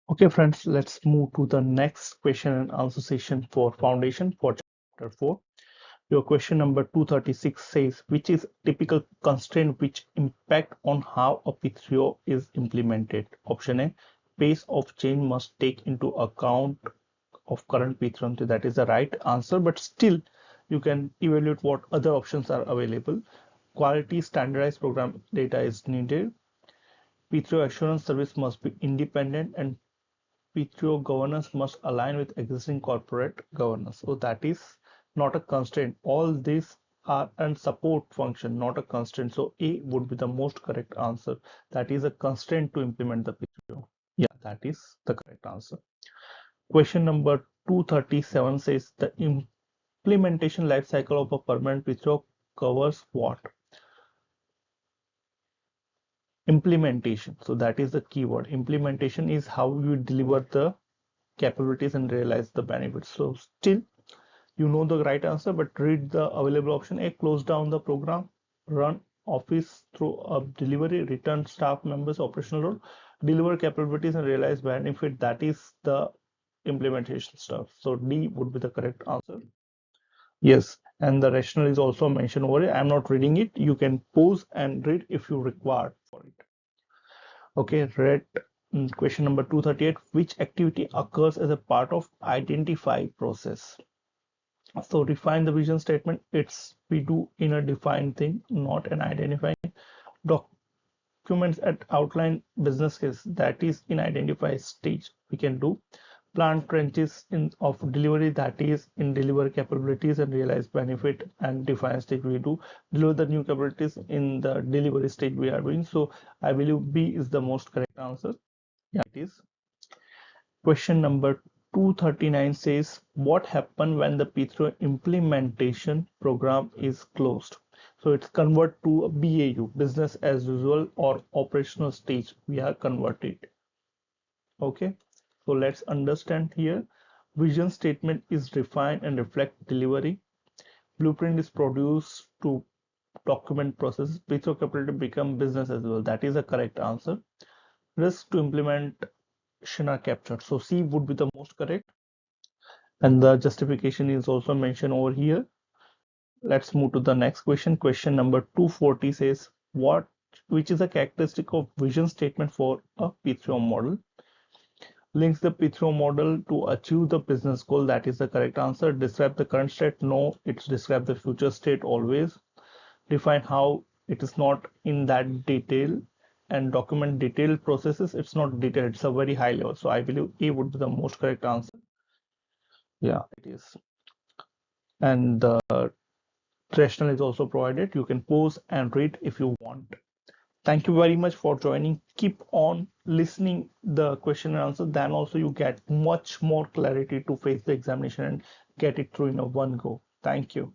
Okay, friends, let's move to the next question and answer session for Foundation for Chapter 4. Your question number 236 says, which is typical constraint which impact on how a P3O is implemented? Option A, pace of change must take into account of current P3O. That is the right answer, but still you can evaluate what other options are available. Quality standardized program data is needed. P3O assurance service must be independent, and P3O governance must align with existing corporate governance. So that is not a constraint. All these are a support function, not a constraint. So A would be the most correct answer. That is a constraint to implement the P3O. Yeah, that is the correct answer. Question number 237 says the implementation life cycle of a permanent P3O covers what? Implementation. So that is the keyword. Implementation is how you deliver the capabilities and realize the benefits. So still you know the right answer, but read the available option. A, close down the program, run office through a delivery, return staff members operational role, deliver capabilities and realize benefit. That is the implementation stuff. So D would be the correct answer. Yes, and the rationale is also mentioned over here. I'm not reading it. You can pause and read if you require for it. Okay, read question number 238. Which activity occurs as a part of identify process? So define the vision statement. It's we do in a defined thing, not an identifying. Documents at outline business case, that is in identify stage. We can do plan trenches in of delivery, that is in deliver capabilities and realize benefit, and define stage we do deliver the new capabilities in the delivery stage we are doing. So I believe B is the most correct answer. Yeah, it is. Question number 239 says, what happened when the P3O implementation program is closed? So it's convert to a BAU, business as usual, or operational stage. We are converted. Okay, so let's understand here. Vision statement is defined and reflect delivery. Blueprint is produced to document process. P3O capability become business as well. That is a correct answer. Risk to implement are captured. So C would be the most correct. And the justification is also mentioned over here. Let's move to the next question. Question number 240 says, which is a characteristic of vision statement for a P3O model? Links the P3O model to achieve the business goal. That is the correct answer. Describe the current state. No, it's describe the future state always. Define how it is not in that detail, and document detailed processes. It's not detailed, it's a very high level. So I believe A would be the most correct answer. Yeah, it is. And the rationale is also provided. You can pause and read if you want. Thank you very much for joining. Keep on listening the question and answer. Then also you get much more clarity to face the examination and get it through in a one go. Thank you.